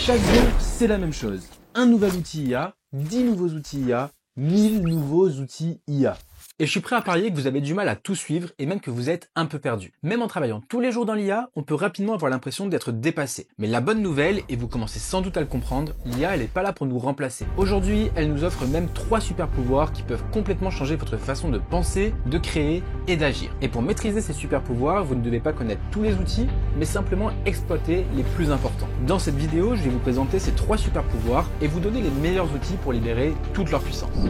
Chaque jour, c'est la même chose. Un nouvel outil IA, 10 nouveaux outils IA, 1000 nouveaux outils IA. Et je suis prêt à parier que vous avez du mal à tout suivre et même que vous êtes un peu perdu. Même en travaillant tous les jours dans l'IA, on peut rapidement avoir l'impression d'être dépassé. Mais la bonne nouvelle, et vous commencez sans doute à le comprendre, l'IA elle est pas là pour nous remplacer. Aujourd'hui, elle nous offre même 3 super pouvoirs qui peuvent complètement changer votre façon de penser, de créer et d'agir. Et pour maîtriser ces super pouvoirs, vous ne devez pas connaître tous les outils, mais simplement exploiter les plus importants. Dans cette vidéo, je vais vous présenter ces 3 super pouvoirs et vous donner les meilleurs outils pour libérer toute leur puissance.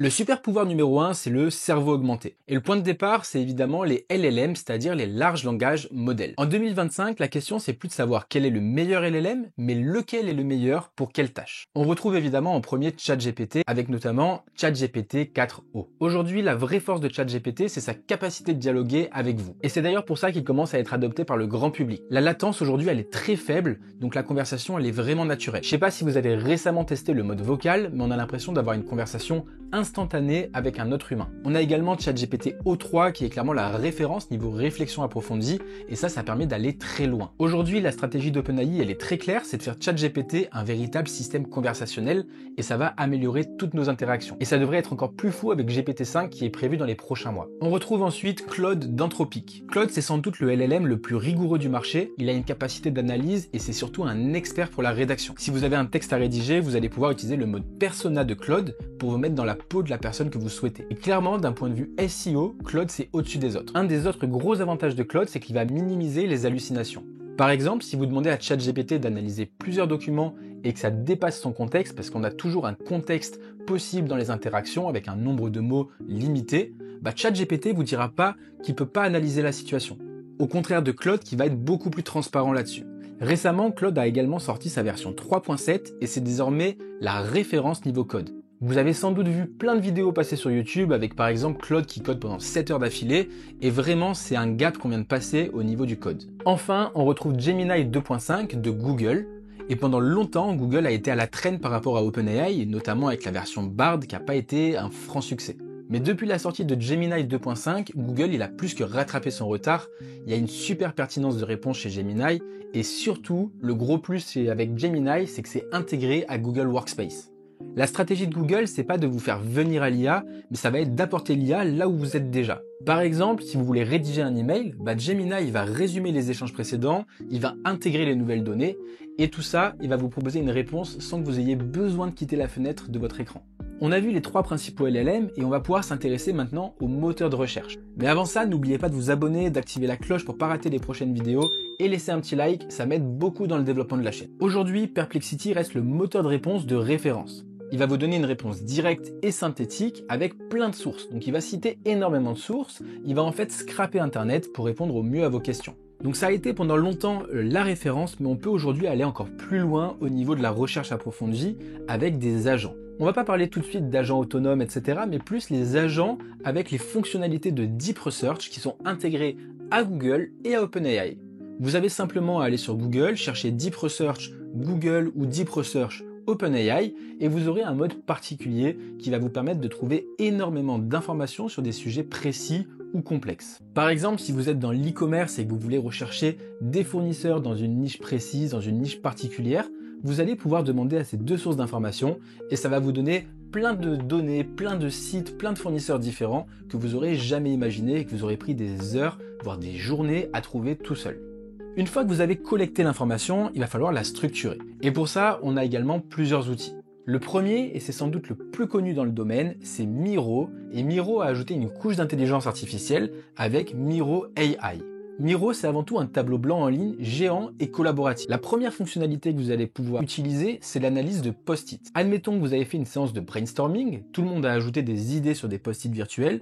Le super pouvoir numéro 1, c'est le cerveau augmenté. Et le point de départ, c'est évidemment les LLM, c'est-à-dire les larges langages modèles. En 2025, la question, c'est plus de savoir quel est le meilleur LLM, mais lequel est le meilleur pour quelle tâche. On retrouve évidemment en premier ChatGPT, avec notamment ChatGPT 4o. Aujourd'hui, la vraie force de ChatGPT, c'est sa capacité de dialoguer avec vous. Et c'est d'ailleurs pour ça qu'il commence à être adopté par le grand public. La latence aujourd'hui, elle est très faible, donc la conversation, elle est vraiment naturelle. Je sais pas si vous avez récemment testé le mode vocal, mais on a l'impression d'avoir une conversation instantané avec un autre humain. On a également ChatGPT O3 qui est clairement la référence niveau réflexion approfondie et ça permet d'aller très loin. Aujourd'hui, la stratégie d'OpenAI, elle est très claire, c'est de faire ChatGPT un véritable système conversationnel et ça va améliorer toutes nos interactions. Et ça devrait être encore plus fou avec GPT-5 qui est prévu dans les prochains mois. On retrouve ensuite Claude d'Anthropic. Claude, c'est sans doute le LLM le plus rigoureux du marché, il a une capacité d'analyse et c'est surtout un expert pour la rédaction. Si vous avez un texte à rédiger, vous allez pouvoir utiliser le mode persona de Claude pour vous mettre dans la peau de la personne que vous souhaitez. Et clairement, d'un point de vue SEO, Claude c'est au-dessus des autres. Un des autres gros avantages de Claude, c'est qu'il va minimiser les hallucinations. Par exemple, si vous demandez à ChatGPT d'analyser plusieurs documents et que ça dépasse son contexte, parce qu'on a toujours un contexte possible dans les interactions avec un nombre de mots limité, ChatGPT vous dira pas qu'il peut pas analyser la situation. Au contraire de Claude qui va être beaucoup plus transparent là-dessus. Récemment, Claude a également sorti sa version 3.7 et c'est désormais la référence niveau code. Vous avez sans doute vu plein de vidéos passer sur YouTube avec par exemple Claude qui code pendant 7 heures d'affilée et vraiment c'est un gap qu'on vient de passer au niveau du code. Enfin, on retrouve Gemini 2.5 de Google et pendant longtemps Google a été à la traîne par rapport à OpenAI, notamment avec la version Bard qui n'a pas été un franc succès. Mais depuis la sortie de Gemini 2.5, Google il a plus que rattrapé son retard, il y a une super pertinence de réponse chez Gemini et surtout le gros plus avec Gemini c'est que c'est intégré à Google Workspace. La stratégie de Google, c'est pas de vous faire venir à l'IA, mais ça va être d'apporter l'IA là où vous êtes déjà. Par exemple, si vous voulez rédiger un email, Gemini il va résumer les échanges précédents, il va intégrer les nouvelles données, et tout ça, il va vous proposer une réponse sans que vous ayez besoin de quitter la fenêtre de votre écran. On a vu les 3 principaux LLM et on va pouvoir s'intéresser maintenant au moteur de recherche. Mais avant ça, n'oubliez pas de vous abonner, d'activer la cloche pour pas rater les prochaines vidéos et laisser un petit like, ça m'aide beaucoup dans le développement de la chaîne. Aujourd'hui, Perplexity reste le moteur de réponse de référence. Il va vous donner une réponse directe et synthétique avec plein de sources. Donc il va citer énormément de sources, il va en fait scraper Internet pour répondre au mieux à vos questions. Donc ça a été pendant longtemps la référence, mais on peut aujourd'hui aller encore plus loin au niveau de la recherche approfondie avec des agents. On va pas parler tout de suite d'agents autonomes, etc., mais plus les agents avec les fonctionnalités de Deep Research qui sont intégrées à Google et à OpenAI. Vous avez simplement à aller sur Google, chercher Deep Research Google ou Deep Research OpenAI et vous aurez un mode particulier qui va vous permettre de trouver énormément d'informations sur des sujets précis ou complexes. Par exemple, si vous êtes dans l'e-commerce et que vous voulez rechercher des fournisseurs dans une niche précise, dans une niche particulière, vous allez pouvoir demander à ces 2 sources d'informations et ça va vous donner plein de données, plein de sites, plein de fournisseurs différents que vous aurez jamais imaginé et que vous aurez pris des heures, voire des journées à trouver tout seul. Une fois que vous avez collecté l'information, il va falloir la structurer. Et pour ça, on a également plusieurs outils. Le premier, et c'est sans doute le plus connu dans le domaine, c'est Miro, et Miro a ajouté une couche d'intelligence artificielle avec Miro AI. Miro, c'est avant tout un tableau blanc en ligne géant et collaboratif. La première fonctionnalité que vous allez pouvoir utiliser, c'est l'analyse de post-it. Admettons que vous avez fait une séance de brainstorming, tout le monde a ajouté des idées sur des post-it virtuels,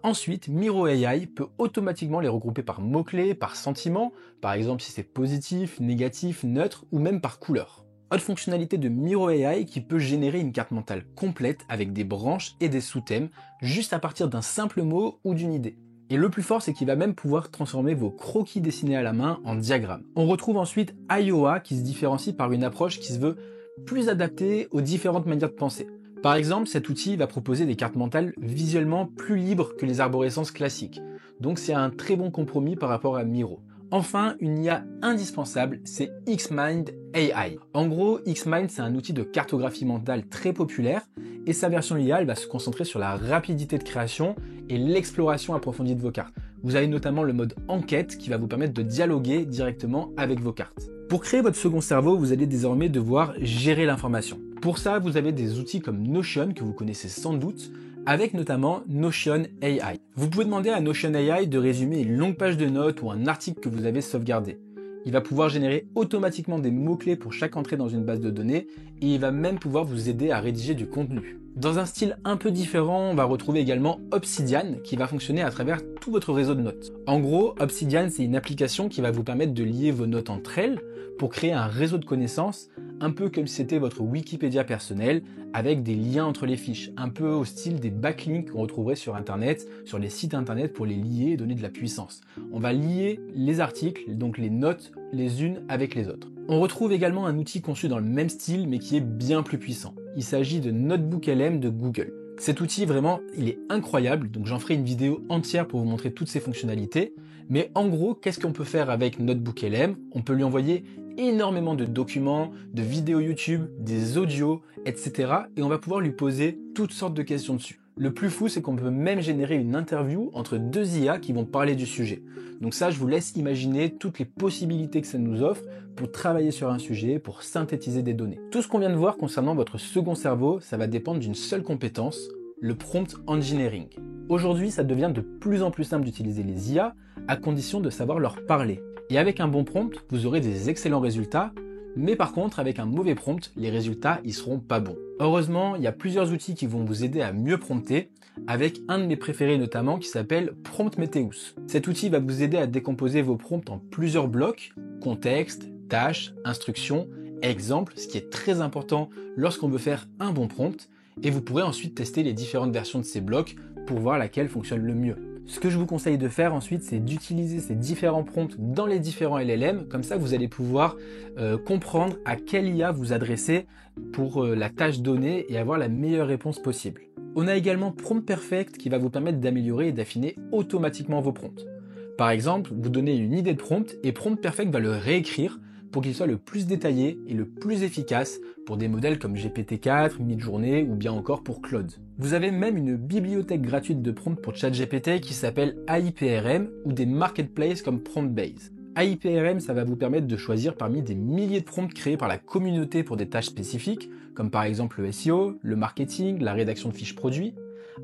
ensuite, Miro AI peut automatiquement les regrouper par mots-clés, par sentiments, par exemple si c'est positif, négatif, neutre ou même par couleur. Autre fonctionnalité de Miro AI qui peut générer une carte mentale complète avec des branches et des sous-thèmes juste à partir d'un simple mot ou d'une idée. Et le plus fort, c'est qu'il va même pouvoir transformer vos croquis dessinés à la main en diagrammes. On retrouve ensuite Iowa qui se différencie par une approche qui se veut plus adaptée aux différentes manières de penser. Par exemple, cet outil va proposer des cartes mentales visuellement plus libres que les arborescences classiques. Donc c'est un très bon compromis par rapport à Miro. Enfin, une IA indispensable, c'est Xmind AI. En gros, Xmind, c'est un outil de cartographie mentale très populaire et sa version IA, elle va se concentrer sur la rapidité de création et l'exploration approfondie de vos cartes. Vous avez notamment le mode enquête qui va vous permettre de dialoguer directement avec vos cartes. Pour créer votre second cerveau, vous allez désormais devoir gérer l'information. Pour ça, vous avez des outils comme Notion, que vous connaissez sans doute, avec notamment Notion AI. Vous pouvez demander à Notion AI de résumer une longue page de notes ou un article que vous avez sauvegardé. Il va pouvoir générer automatiquement des mots-clés pour chaque entrée dans une base de données et il va même pouvoir vous aider à rédiger du contenu. Dans un style un peu différent, on va retrouver également Obsidian qui va fonctionner à travers tout votre réseau de notes. En gros, Obsidian, c'est une application qui va vous permettre de lier vos notes entre elles pour créer un réseau de connaissances, un peu comme si c'était votre Wikipédia personnel, avec des liens entre les fiches, un peu au style des backlinks qu'on retrouverait sur Internet, sur les sites Internet pour les lier et donner de la puissance. On va lier les articles, donc les notes, les unes avec les autres. On retrouve également un outil conçu dans le même style, mais qui est bien plus puissant. Il s'agit de Notebook LM de Google. Cet outil, vraiment, il est incroyable, donc j'en ferai une vidéo entière pour vous montrer toutes ses fonctionnalités. Mais en gros, qu'est-ce qu'on peut faire avec Notebook LM? On peut lui envoyer énormément de documents, de vidéos YouTube, des audios, etc. Et on va pouvoir lui poser toutes sortes de questions dessus. Le plus fou, c'est qu'on peut même générer une interview entre deux IA qui vont parler du sujet. Donc ça, je vous laisse imaginer toutes les possibilités que ça nous offre pour travailler sur un sujet, pour synthétiser des données. Tout ce qu'on vient de voir concernant votre second cerveau, ça va dépendre d'une seule compétence, le prompt engineering. Aujourd'hui, ça devient de plus en plus simple d'utiliser les IA à condition de savoir leur parler. Et avec un bon prompt, vous aurez des excellents résultats, mais par contre, avec un mauvais prompt, les résultats, ils seront pas bons. Heureusement, il y a plusieurs outils qui vont vous aider à mieux prompter, avec un de mes préférés notamment qui s'appelle Prometheus. Cet outil va vous aider à décomposer vos prompts en plusieurs blocs, contexte, tâches, instructions, exemples, ce qui est très important lorsqu'on veut faire un bon prompt, et vous pourrez ensuite tester les différentes versions de ces blocs pour voir laquelle fonctionne le mieux. Ce que je vous conseille de faire ensuite, c'est d'utiliser ces différents prompts dans les différents LLM, comme ça vous allez pouvoir comprendre à quelle IA vous adresser pour la tâche donnée et avoir la meilleure réponse possible. On a également Prompt Perfect qui va vous permettre d'améliorer et d'affiner automatiquement vos prompts. Par exemple, vous donnez une idée de prompt et Prompt Perfect va le réécrire pour qu'il soit le plus détaillé et le plus efficace pour des modèles comme GPT-4, Midjourney ou bien encore pour Claude. Vous avez même une bibliothèque gratuite de prompts pour ChatGPT qui s'appelle AIPRM ou des marketplaces comme PromptBase. AIPRM, ça va vous permettre de choisir parmi des milliers de prompts créés par la communauté pour des tâches spécifiques, comme par exemple le SEO, le marketing, la rédaction de fiches produits,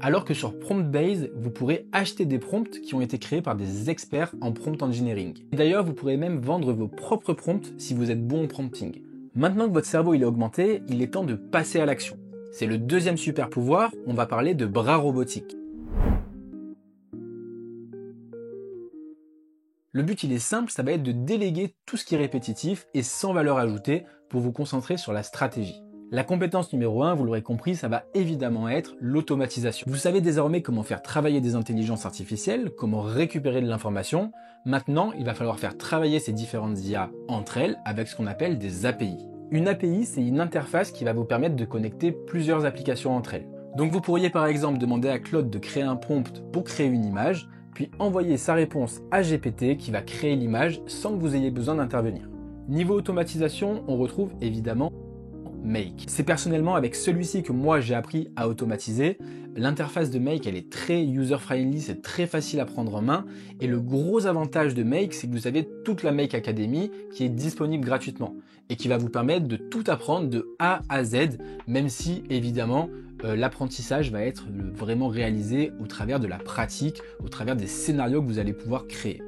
alors que sur PromptBase, vous pourrez acheter des prompts qui ont été créés par des experts en prompt engineering. D'ailleurs, vous pourrez même vendre vos propres prompts si vous êtes bon en prompting. Maintenant que votre cerveau il est augmenté, il est temps de passer à l'action. C'est le deuxième super pouvoir, on va parler de bras robotiques. Le but il est simple, ça va être de déléguer tout ce qui est répétitif et sans valeur ajoutée pour vous concentrer sur la stratégie. La compétence numéro 1, vous l'aurez compris, ça va évidemment être l'automatisation. Vous savez désormais comment faire travailler des intelligences artificielles, comment récupérer de l'information. Maintenant, il va falloir faire travailler ces différentes IA entre elles avec ce qu'on appelle des API. Une API, c'est une interface qui va vous permettre de connecter plusieurs applications entre elles. Donc vous pourriez par exemple demander à Claude de créer un prompt pour créer une image, puis envoyer sa réponse à GPT qui va créer l'image sans que vous ayez besoin d'intervenir. Niveau automatisation, on retrouve évidemment Make. C'est personnellement avec celui-ci que moi j'ai appris à automatiser. L'interface de Make elle est très user-friendly, c'est très facile à prendre en main et le gros avantage de Make c'est que vous avez toute la Make Academy qui est disponible gratuitement et qui va vous permettre de tout apprendre de A à Z, même si évidemment l'apprentissage va être vraiment réalisé au travers de la pratique, au travers des scénarios que vous allez pouvoir créer.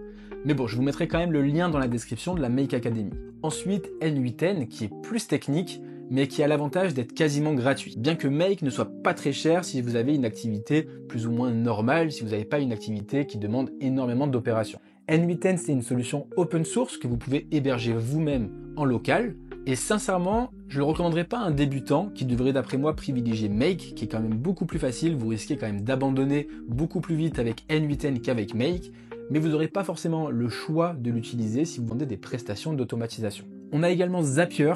Mais bon, je vous mettrai quand même le lien dans la description de la Make Academy. Ensuite, N8N qui est plus technique, mais qui a l'avantage d'être quasiment gratuit. Bien que Make ne soit pas très cher si vous avez une activité plus ou moins normale, si vous n'avez pas une activité qui demande énormément d'opérations. N8N, c'est une solution open source que vous pouvez héberger vous-même en local. Et sincèrement, je ne le recommanderais pas à un débutant qui devrait d'après moi privilégier Make, qui est quand même beaucoup plus facile. Vous risquez quand même d'abandonner beaucoup plus vite avec N8N qu'avec Make, mais vous n'aurez pas forcément le choix de l'utiliser si vous vendez des prestations d'automatisation. On a également Zapier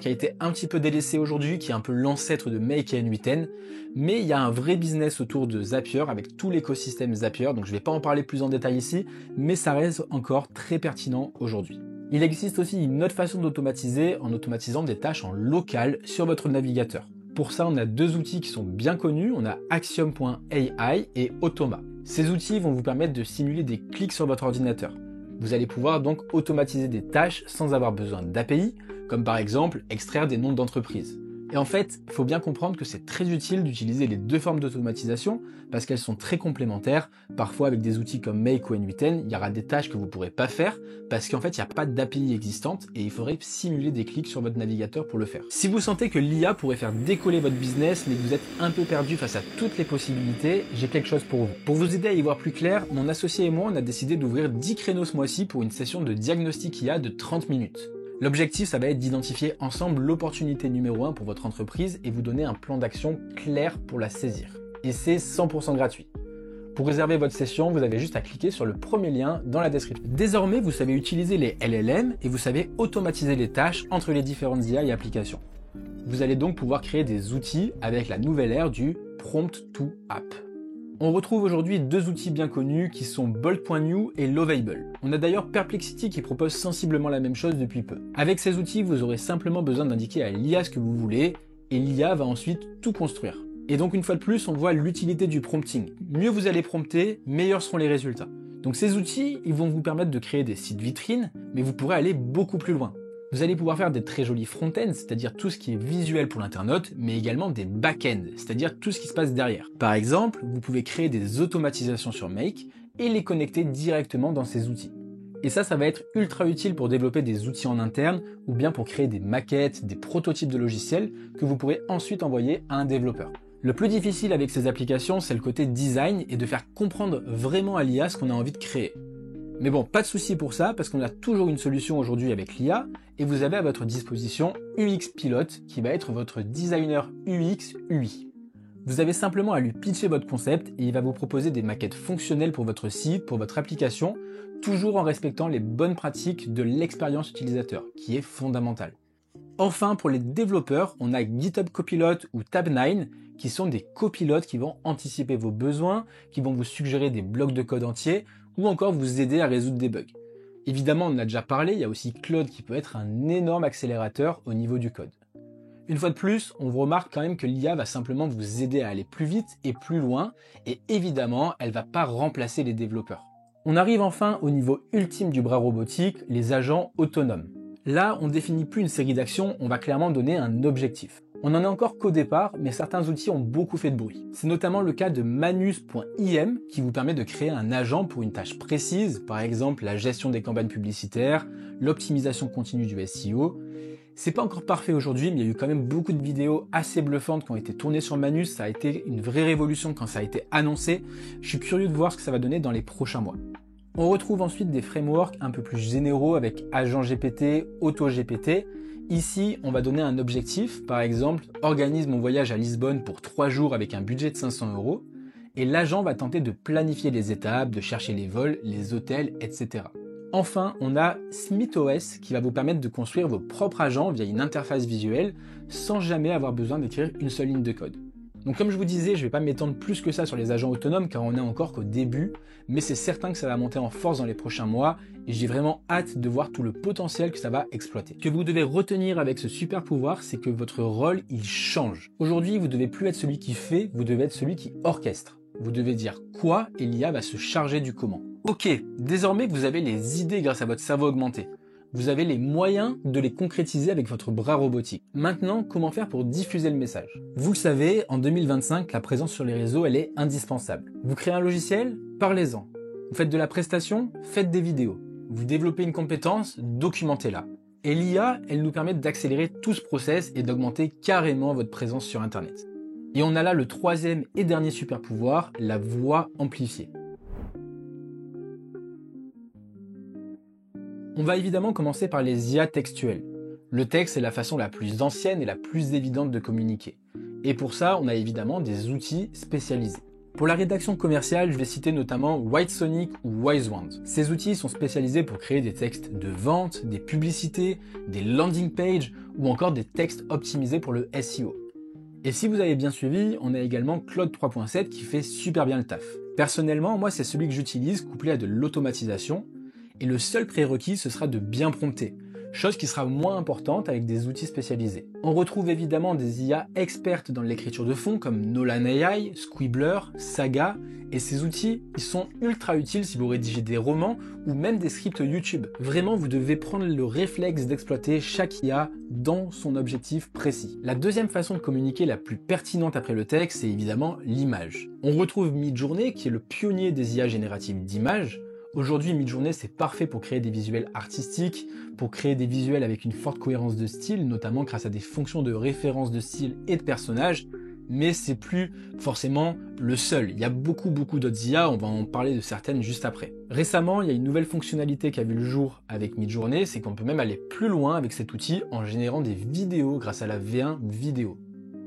qui a été un petit peu délaissé aujourd'hui, qui est un peu l'ancêtre de Make et N8N, mais il y a un vrai business autour de Zapier avec tout l'écosystème Zapier, donc je ne vais pas en parler plus en détail ici, mais ça reste encore très pertinent aujourd'hui. Il existe aussi une autre façon d'automatiser en automatisant des tâches en local sur votre navigateur. Pour ça, on a deux outils qui sont bien connus, on a Axiom.ai et Automa. Ces outils vont vous permettre de simuler des clics sur votre ordinateur. Vous allez pouvoir donc automatiser des tâches sans avoir besoin d'API, comme par exemple extraire des noms d'entreprise. Et en fait, il faut bien comprendre que c'est très utile d'utiliser les deux formes d'automatisation parce qu'elles sont très complémentaires. Parfois, avec des outils comme Make ou N8N, il y aura des tâches que vous ne pourrez pas faire parce qu'en fait, il n'y a pas d'API existante et il faudrait simuler des clics sur votre navigateur pour le faire. Si vous sentez que l'IA pourrait faire décoller votre business mais que vous êtes un peu perdu face à toutes les possibilités, j'ai quelque chose pour vous. Pour vous aider à y voir plus clair, mon associé et moi, on a décidé d'ouvrir 10 créneaux ce mois-ci pour une session de diagnostic IA de 30 minutes. L'objectif, ça va être d'identifier ensemble l'opportunité numéro 1 pour votre entreprise et vous donner un plan d'action clair pour la saisir. Et c'est 100% gratuit. Pour réserver votre session, vous avez juste à cliquer sur le premier lien dans la description. Désormais, vous savez utiliser les LLM et vous savez automatiser les tâches entre les différentes IA et applications. Vous allez donc pouvoir créer des outils avec la nouvelle ère du Prompt to App. On retrouve aujourd'hui deux outils bien connus qui sont Bolt.new et Lovable. On a d'ailleurs Perplexity qui propose sensiblement la même chose depuis peu. Avec ces outils, vous aurez simplement besoin d'indiquer à l'IA ce que vous voulez et l'IA va ensuite tout construire. Et donc une fois de plus, on voit l'utilité du prompting. Mieux vous allez prompter, meilleurs seront les résultats. Donc ces outils, ils vont vous permettre de créer des sites vitrines, mais vous pourrez aller beaucoup plus loin. Vous allez pouvoir faire des très jolis front-ends, c'est-à-dire tout ce qui est visuel pour l'internaute, mais également des back-ends, c'est-à-dire tout ce qui se passe derrière. Par exemple, vous pouvez créer des automatisations sur Make et les connecter directement dans ces outils. Et ça va être ultra utile pour développer des outils en interne ou bien pour créer des maquettes, des prototypes de logiciels que vous pourrez ensuite envoyer à un développeur. Le plus difficile avec ces applications, c'est le côté design et de faire comprendre vraiment à l'IA ce qu'on a envie de créer. Mais bon, pas de souci pour ça, parce qu'on a toujours une solution aujourd'hui avec l'IA, et vous avez à votre disposition UX Pilote, qui va être votre designer UX UI. Vous avez simplement à lui pitcher votre concept, et il va vous proposer des maquettes fonctionnelles pour votre site, pour votre application, toujours en respectant les bonnes pratiques de l'expérience utilisateur, qui est fondamentale. Enfin, pour les développeurs, on a GitHub Copilot ou Tabnine, qui sont des copilotes qui vont anticiper vos besoins, qui vont vous suggérer des blocs de code entiers, ou encore vous aider à résoudre des bugs. Évidemment, on en a déjà parlé, il y a aussi Claude qui peut être un énorme accélérateur au niveau du code. Une fois de plus, on remarque quand même que l'IA va simplement vous aider à aller plus vite et plus loin, et évidemment, elle ne va pas remplacer les développeurs. On arrive enfin au niveau ultime du bras robotique, les agents autonomes. Là, on ne définit plus une série d'actions, on va clairement donner un objectif. On n'en est encore qu'au départ, mais certains outils ont beaucoup fait de bruit. C'est notamment le cas de Manus.im qui vous permet de créer un agent pour une tâche précise, par exemple la gestion des campagnes publicitaires, l'optimisation continue du SEO. C'est pas encore parfait aujourd'hui, mais il y a eu quand même beaucoup de vidéos assez bluffantes qui ont été tournées sur Manus. Ça a été une vraie révolution quand ça a été annoncé. Je suis curieux de voir ce que ça va donner dans les prochains mois. On retrouve ensuite des frameworks un peu plus généraux avec Agent GPT, AutoGPT. Ici, on va donner un objectif, par exemple, organise mon voyage à Lisbonne pour 3 jours avec un budget de 500 €, et l'agent va tenter de planifier les étapes, de chercher les vols, les hôtels, etc. Enfin, on a SmithOS qui va vous permettre de construire vos propres agents via une interface visuelle sans jamais avoir besoin d'écrire une seule ligne de code. Donc comme je vous disais, je ne vais pas m'étendre plus que ça sur les agents autonomes car on n'est encore qu'au début, mais c'est certain que ça va monter en force dans les prochains mois et j'ai vraiment hâte de voir tout le potentiel que ça va exploiter. Ce que vous devez retenir avec ce super pouvoir, c'est que votre rôle, il change. Aujourd'hui, vous ne devez plus être celui qui fait, vous devez être celui qui orchestre. Vous devez dire quoi et l'IA va se charger du comment. Ok, désormais que vous avez les idées grâce à votre cerveau augmenté, vous avez les moyens de les concrétiser avec votre bras robotique. Maintenant, comment faire pour diffuser le message? Vous le savez, en 2025, la présence sur les réseaux, elle est indispensable. Vous créez un logiciel? Parlez-en. Vous faites de la prestation? Faites des vidéos. Vous développez une compétence? Documentez-la. Et l'IA, elle nous permet d'accélérer tout ce process et d'augmenter carrément votre présence sur Internet. Et on a là le troisième et dernier super pouvoir, la voix amplifiée. On va évidemment commencer par les IA textuelles. Le texte est la façon la plus ancienne et la plus évidente de communiquer. Et pour ça, on a évidemment des outils spécialisés. Pour la rédaction commerciale, je vais citer notamment Whitesonic ou WiseWand. Ces outils sont spécialisés pour créer des textes de vente, des publicités, des landing pages ou encore des textes optimisés pour le SEO. Et si vous avez bien suivi, on a également Claude 3.7 qui fait super bien le taf. Personnellement, moi c'est celui que j'utilise couplé à de l'automatisation et le seul prérequis ce sera de bien prompter. Chose qui sera moins importante avec des outils spécialisés. On retrouve évidemment des IA expertes dans l'écriture de fond comme Nolan AI, Squibbler, Saga, et ces outils, ils sont ultra utiles si vous rédigez des romans ou même des scripts YouTube. Vraiment, vous devez prendre le réflexe d'exploiter chaque IA dans son objectif précis. La deuxième façon de communiquer la plus pertinente après le texte, c'est évidemment l'image. On retrouve Midjourney, qui est le pionnier des IA génératives d'images. Aujourd'hui, Midjourney, c'est parfait pour créer des visuels artistiques, pour créer des visuels avec une forte cohérence de style, notamment grâce à des fonctions de référence de style et de personnages, mais c'est plus forcément le seul. Il y a beaucoup d'autres IA, on va en parler de certaines juste après. Récemment, il y a une nouvelle fonctionnalité qui a vu le jour avec Midjourney, c'est qu'on peut même aller plus loin avec cet outil en générant des vidéos grâce à la V1 vidéo.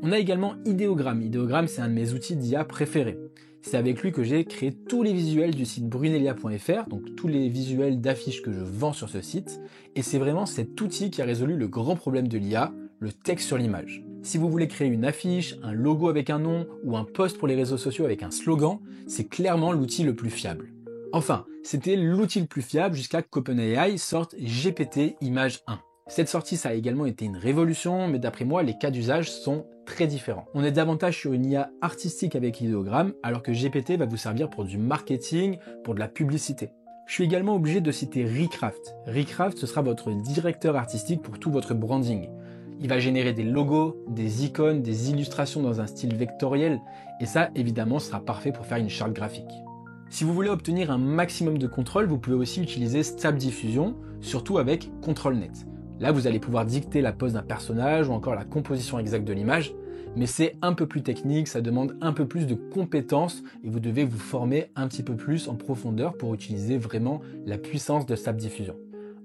On a également Ideogram. Ideogram, c'est un de mes outils d'IA préférés. C'est avec lui que j'ai créé tous les visuels du site brunelia.fr, donc tous les visuels d'affiches que je vends sur ce site, et c'est vraiment cet outil qui a résolu le grand problème de l'IA, le texte sur l'image. Si vous voulez créer une affiche, un logo avec un nom, ou un post pour les réseaux sociaux avec un slogan, c'est clairement l'outil le plus fiable. Enfin, c'était l'outil le plus fiable jusqu'à qu'OpenAI sorte GPT Image 1. Cette sortie, ça a également été une révolution, mais d'après moi, les cas d'usage sont très différents. On est davantage sur une IA artistique avec l'idéogramme, alors que GPT va vous servir pour du marketing, pour de la publicité. Je suis également obligé de citer Recraft. Recraft, ce sera votre directeur artistique pour tout votre branding. Il va générer des logos, des icônes, des illustrations dans un style vectoriel, et ça, évidemment, sera parfait pour faire une charte graphique. Si vous voulez obtenir un maximum de contrôle, vous pouvez aussi utiliser Stable Diffusion, surtout avec ControlNet. Là, vous allez pouvoir dicter la pose d'un personnage ou encore la composition exacte de l'image, mais c'est un peu plus technique, ça demande un peu plus de compétences et vous devez vous former un petit peu plus en profondeur pour utiliser vraiment la puissance de Stable Diffusion.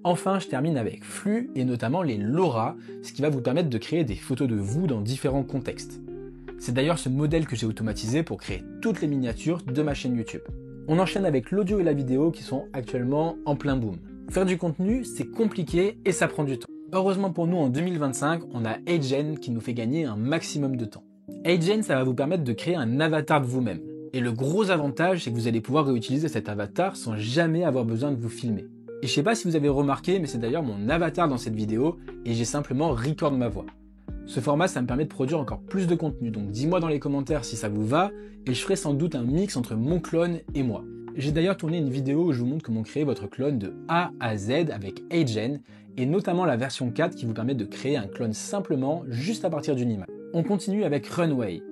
Enfin, je termine avec Flux et notamment les LoRa, ce qui va vous permettre de créer des photos de vous dans différents contextes. C'est d'ailleurs ce modèle que j'ai automatisé pour créer toutes les miniatures de ma chaîne YouTube. On enchaîne avec l'audio et la vidéo qui sont actuellement en plein boom. Faire du contenu, c'est compliqué et ça prend du temps. Heureusement pour nous, en 2025, on a HeyGen qui nous fait gagner un maximum de temps. HeyGen, ça va vous permettre de créer un avatar de vous-même. Et le gros avantage, c'est que vous allez pouvoir réutiliser cet avatar sans jamais avoir besoin de vous filmer. Et je sais pas si vous avez remarqué, mais c'est d'ailleurs mon avatar dans cette vidéo et j'ai simplement record ma voix. Ce format, ça me permet de produire encore plus de contenu, donc dis-moi dans les commentaires si ça vous va et je ferai sans doute un mix entre mon clone et moi. J'ai d'ailleurs tourné une vidéo où je vous montre comment créer votre clone de A à Z avec HeyGen et notamment la version 4 qui vous permet de créer un clone simplement juste à partir d'une image. On continue avec Runway.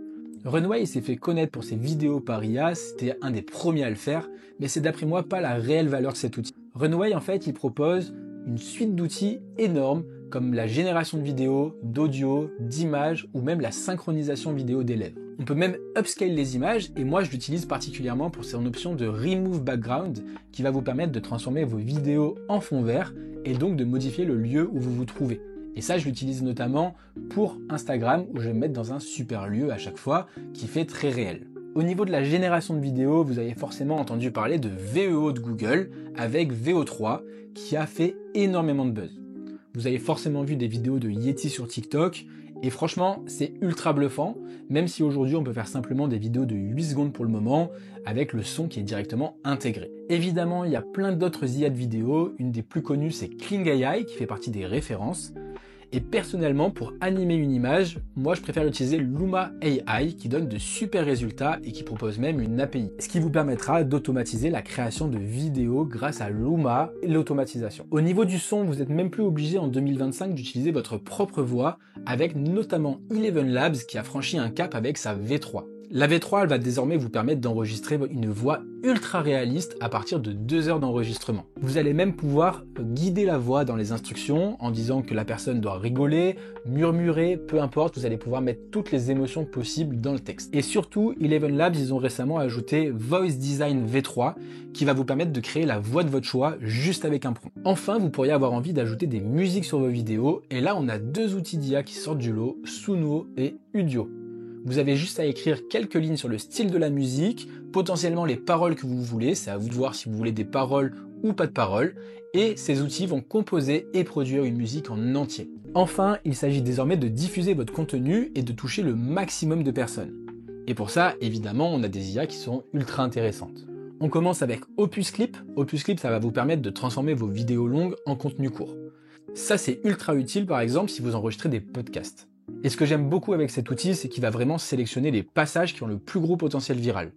Runway s'est fait connaître pour ses vidéos par IA, c'était un des premiers à le faire, mais c'est d'après moi pas la réelle valeur de cet outil. Runway en fait il propose une suite d'outils énormes comme la génération de vidéos, d'audio, d'images ou même la synchronisation vidéo des lèvres. On peut même upscale les images et moi je l'utilise particulièrement pour son option de Remove Background qui va vous permettre de transformer vos vidéos en fond vert et donc de modifier le lieu où vous vous trouvez. Et ça je l'utilise notamment pour Instagram où je vais me mettre dans un super lieu à chaque fois qui fait très réel. Au niveau de la génération de vidéos, vous avez forcément entendu parler de VEO de Google avec VO3 qui a fait énormément de buzz. Vous avez forcément vu des vidéos de Yeti sur TikTok et franchement c'est ultra bluffant, même si aujourd'hui on peut faire simplement des vidéos de 8 secondes pour le moment avec le son qui est directement intégré. Évidemment il y a plein d'autres IA de vidéos, une des plus connues c'est Kling AI qui fait partie des références. Et personnellement, pour animer une image, moi je préfère utiliser Luma AI qui donne de super résultats et qui propose même une API. Ce qui vous permettra d'automatiser la création de vidéos grâce à Luma et l'automatisation. Au niveau du son, vous n'êtes même plus obligé en 2025 d'utiliser votre propre voix avec notamment Eleven Labs qui a franchi un cap avec sa V3. La V3, elle va désormais vous permettre d'enregistrer une voix ultra réaliste à partir de 2 heures d'enregistrement. Vous allez même pouvoir guider la voix dans les instructions en disant que la personne doit rigoler, murmurer, peu importe, vous allez pouvoir mettre toutes les émotions possibles dans le texte. Et surtout, Eleven Labs, ils ont récemment ajouté Voice Design V3 qui va vous permettre de créer la voix de votre choix juste avec un prompt. Enfin, vous pourriez avoir envie d'ajouter des musiques sur vos vidéos et là, on a 2 outils d'IA qui sortent du lot, Suno et Udio. Vous avez juste à écrire quelques lignes sur le style de la musique, potentiellement les paroles que vous voulez, c'est à vous de voir si vous voulez des paroles ou pas de paroles, et ces outils vont composer et produire une musique en entier. Enfin, il s'agit désormais de diffuser votre contenu et de toucher le maximum de personnes. Et pour ça, évidemment, on a des IA qui sont ultra intéressantes. On commence avec Opus Clip. Opus Clip, ça va vous permettre de transformer vos vidéos longues en contenu court. Ça, c'est ultra utile, par exemple, si vous enregistrez des podcasts. Et ce que j'aime beaucoup avec cet outil, c'est qu'il va vraiment sélectionner les passages qui ont le plus gros potentiel viral.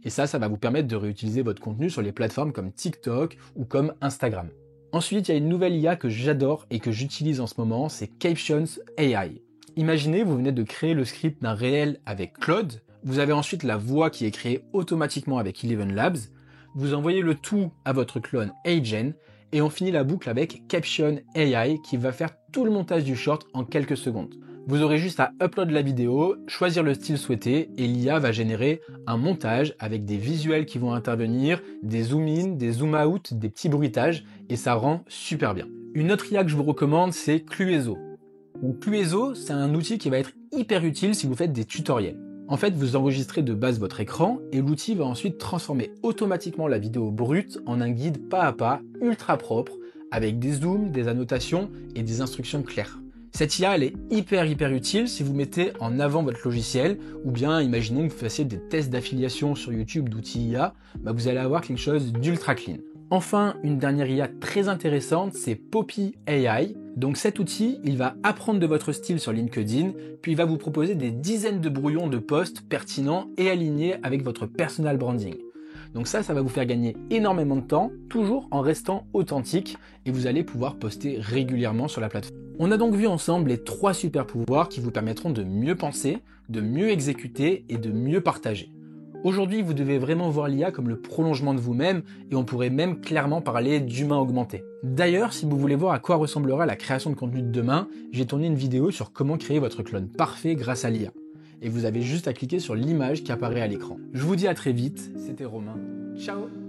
Et ça va vous permettre de réutiliser votre contenu sur les plateformes comme TikTok ou comme Instagram. Ensuite, il y a une nouvelle IA que j'adore et que j'utilise en ce moment, c'est Captions AI. Imaginez, vous venez de créer le script d'un réel avec Claude, vous avez ensuite la voix qui est créée automatiquement avec Eleven Labs, vous envoyez le tout à votre clone Agen, et on finit la boucle avec Caption AI qui va faire tout le montage du short en quelques secondes. Vous aurez juste à upload la vidéo, choisir le style souhaité et l'IA va générer un montage avec des visuels qui vont intervenir, des zoom-in, des zoom-out, des petits bruitages et ça rend super bien. Une autre IA que je vous recommande, c'est Clueso. Donc Clueso, c'est un outil qui va être hyper utile si vous faites des tutoriels. En fait, vous enregistrez de base votre écran et l'outil va ensuite transformer automatiquement la vidéo brute en un guide pas à pas ultra propre avec des zooms, des annotations et des instructions claires. Cette IA, elle est hyper utile si vous mettez en avant votre logiciel ou bien imaginons que vous fassiez des tests d'affiliation sur YouTube d'outils IA, vous allez avoir quelque chose d'ultra clean. Enfin, une dernière IA très intéressante, c'est Poppy AI. Donc cet outil, il va apprendre de votre style sur LinkedIn, puis il va vous proposer des dizaines de brouillons de posts pertinents et alignés avec votre personal branding. Donc ça va vous faire gagner énormément de temps, toujours en restant authentique, et vous allez pouvoir poster régulièrement sur la plateforme. On a donc vu ensemble les 3 super pouvoirs qui vous permettront de mieux penser, de mieux exécuter et de mieux partager. Aujourd'hui, vous devez vraiment voir l'IA comme le prolongement de vous-même et on pourrait même clairement parler d'humain augmenté. D'ailleurs, si vous voulez voir à quoi ressemblera la création de contenu de demain, j'ai tourné une vidéo sur comment créer votre clone parfait grâce à l'IA. Et vous avez juste à cliquer sur l'image qui apparaît à l'écran. Je vous dis à très vite, c'était Romain. Ciao!